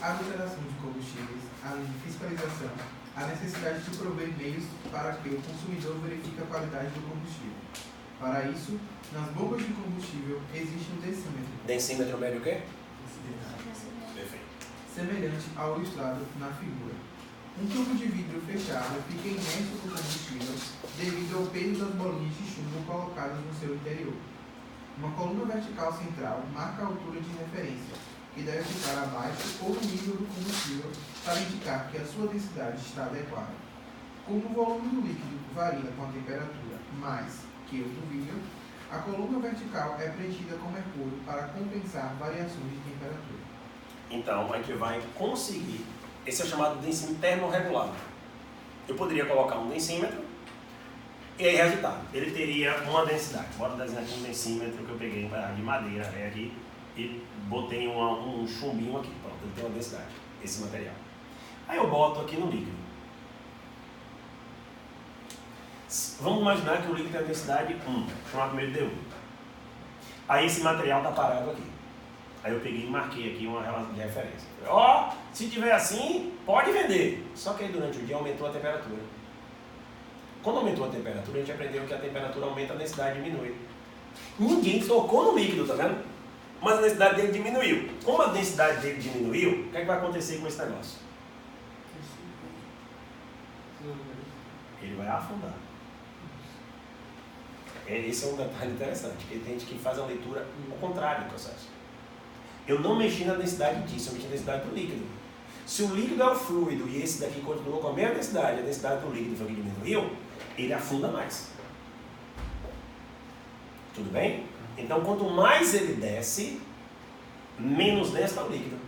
a adulteração de combustíveis, além de fiscalização, a necessidade de prover meios para que o consumidor verifique a qualidade do combustível. Para isso, nas bombas de combustível existe um densímetro. Densímetro mede o quê? Perfeito. Semelhante ao ilustrado na figura. Um tubo de vidro fechado fica imerso com combustível devido ao peso das bolinhas de chumbo colocadas no seu interior. Uma coluna vertical central marca a altura de referência, que deve ficar abaixo ou no nível do combustível para indicar que a sua densidade está adequada. Como o volume do líquido varia com a temperatura mais que o do vidro, a coluna vertical é preenchida com mercúrio para compensar variações de temperatura. Então, a gente vai conseguir, esse é o chamado densímetro termorregulado. Eu poderia colocar um densímetro e aí resultado, ele teria uma densidade. Bora desenhar aqui um densímetro que eu peguei de madeira, aqui, e botei um chumbinho aqui. Pronto, ele tem uma densidade, esse material. Aí eu boto aqui no líquido. Vamos imaginar que o líquido tem a densidade 1, chamado primeiro de 1. Aí esse material está parado aqui. Aí eu peguei e marquei aqui uma relação de referência. Ó, se tiver assim, pode vender. Só que aí durante o dia aumentou a temperatura. Quando aumentou a temperatura, a gente aprendeu que a temperatura aumenta, a densidade diminui. Ninguém tocou no líquido, tá vendo? Mas a densidade dele diminuiu. Como a densidade dele diminuiu, o que é que vai acontecer com esse negócio? Ele vai afundar. Esse é um detalhe interessante, porque tem gente que faz a leitura ao contrário do processo. Eu não mexi na densidade disso, eu mexi na densidade do líquido. Se o líquido é o fluido e esse daqui continuou com a mesma densidade, a densidade do líquido foi que diminuiu, ele afunda mais. Tudo bem? Então, quanto mais ele desce, menos denso está o líquido.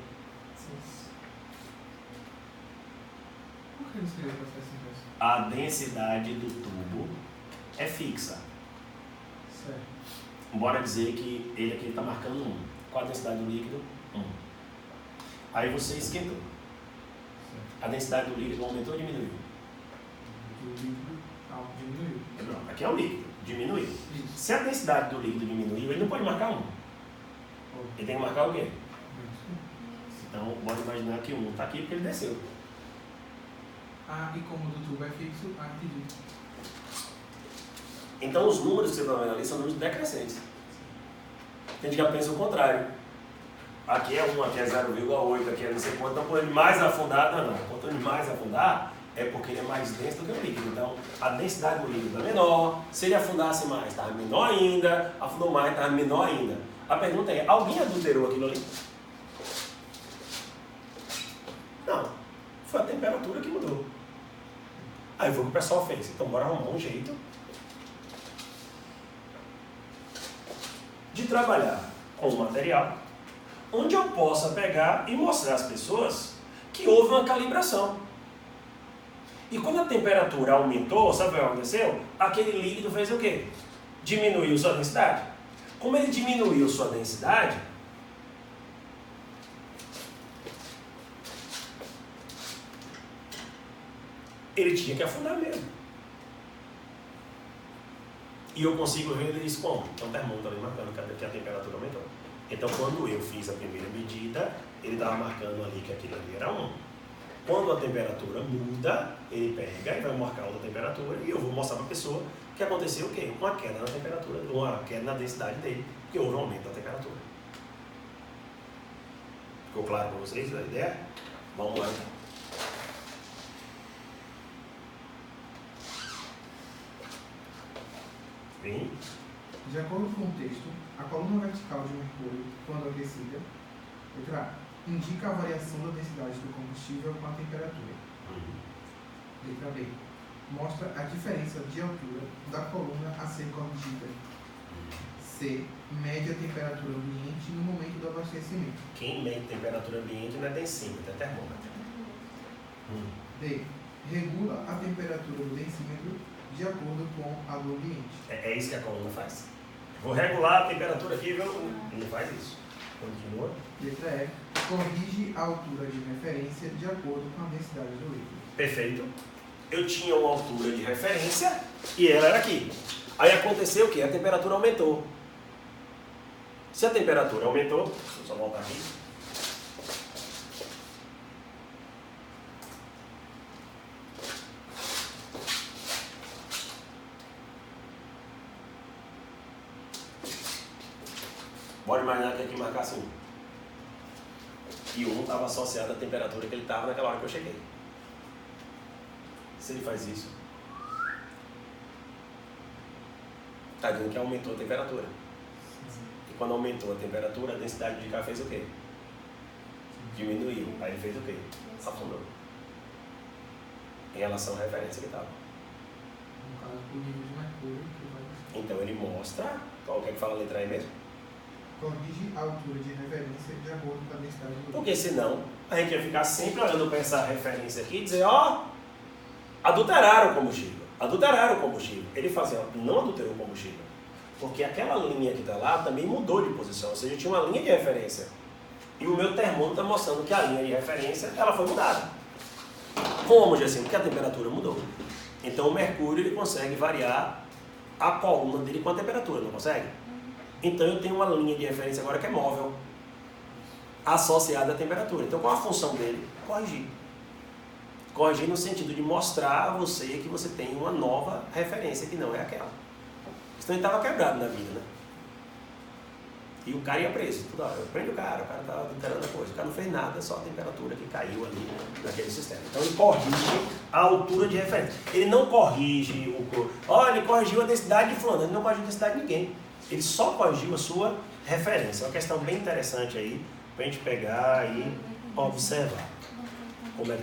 Por que não seria o processo inverso? A densidade do tubo é fixa. Certo. Bora dizer que ele aqui está marcando 1. Qual a densidade do líquido? 1. Aí você esquentou. A densidade do líquido aumentou ou diminuiu? O líquido diminuiu. Não, aqui é o líquido, diminuiu. Isso. Se a densidade do líquido diminuiu, ele não pode marcar 1. Ele tem que marcar o quê? Então, bora imaginar que 1 está aqui porque ele desceu. Ah, e como o do tubo é fixo, entendi. Então, os números que você está vendo ali são números decrescentes. Tem gente que pensa o contrário. Aqui é 1, aqui é 0,8, aqui é não sei quanto. Então, quando ele mais afundar, não. Quanto ele mais afundar, é porque ele é mais denso do que o líquido. Então, a densidade do líquido é menor. Se ele afundasse mais, estava menor ainda. Afundou mais, estava menor ainda. A pergunta é, alguém adulterou aquilo ali? Não. Foi a temperatura que mudou. Aí foi o que o pessoal fez. Então, bora arrumar um jeito de trabalhar com o material onde eu possa pegar e mostrar às pessoas que houve uma calibração. E quando a temperatura aumentou, sabe o que aconteceu? Aquele líquido fez o quê? Diminuiu sua densidade. Como ele diminuiu sua densidade, ele tinha que afundar mesmo. E eu consigo ver isso como? Então o termômetro ali marcando que a temperatura aumentou. Então quando eu fiz a primeira medida, ele estava marcando ali que aquilo ali era 1. Quando a temperatura muda, ele pega e vai marcar outra temperatura e eu vou mostrar para a pessoa que aconteceu o quê? Uma queda na temperatura, uma queda na densidade dele, porque houve um aumento da temperatura. Ficou claro para vocês a ideia? Vamos lá então. Bem. De acordo com o texto, a coluna vertical de mercúrio, quando aquecida, letra A, indica a variação da densidade do combustível com a temperatura. Letra B, mostra a diferença de altura da coluna a ser corrigida. C, mede a temperatura ambiente no momento do abastecimento. Quem mede temperatura ambiente não é densímetro, é termômetro. D, regula a temperatura do densímetro de acordo com a do ambiente. É isso que a coluna faz. Vou regular a temperatura aqui, viu? Ele faz isso. Continua. Letra E, corrige a altura de referência de acordo com a densidade do líquido. Perfeito. Eu tinha uma altura de referência e ela era aqui. Aí aconteceu o quê? A temperatura aumentou. Se a temperatura aumentou, deixa eu só voltar aqui. Bora imaginar que aqui marcasse 1. E 1 estava associado à temperatura que ele estava naquela hora que eu cheguei. Se ele faz isso, está dizendo que aumentou a temperatura. E quando aumentou a temperatura, a densidade de cá fez o quê? Diminuiu. Aí ele fez o quê? Afundou. Em relação à referência que estava. No caso, o nível de mercúrio que vai... Então ele mostra, qual que é que fala a letra aí mesmo? Corrige a altura de referência de acordo com a densidade do... Porque senão a gente ia ficar sempre olhando para essa referência aqui e dizer, ó, adulteraram o combustível. Adulteraram o combustível. Ele fazia, não adulterou o combustível. Porque aquela linha que está lá também mudou de posição. Ou seja, tinha uma linha de referência. E o meu termômetro está mostrando que a linha de referência ela foi mudada. Como, assim? Porque a temperatura mudou. Então o mercúrio ele consegue variar a coluna dele com a temperatura, não consegue? Então eu tenho uma linha de referência agora que é móvel, associada à temperatura. Então qual a função dele? Corrigir. Corrigir no sentido de mostrar a você que você tem uma nova referência que não é aquela. Senão ele estava quebrado na vida, né? E o cara ia preso. Toda hora. Prende o cara estava adulterando a coisa. O cara não fez nada, só a temperatura que caiu ali naquele sistema. Então ele corrige a altura de referência. Ele não corrige o... Olha, ele corrigiu a densidade de fulano. Ele não corrigiu a densidade de ninguém. Ele só corrigiu a sua referência. É uma questão bem interessante aí, para a gente pegar e observar como é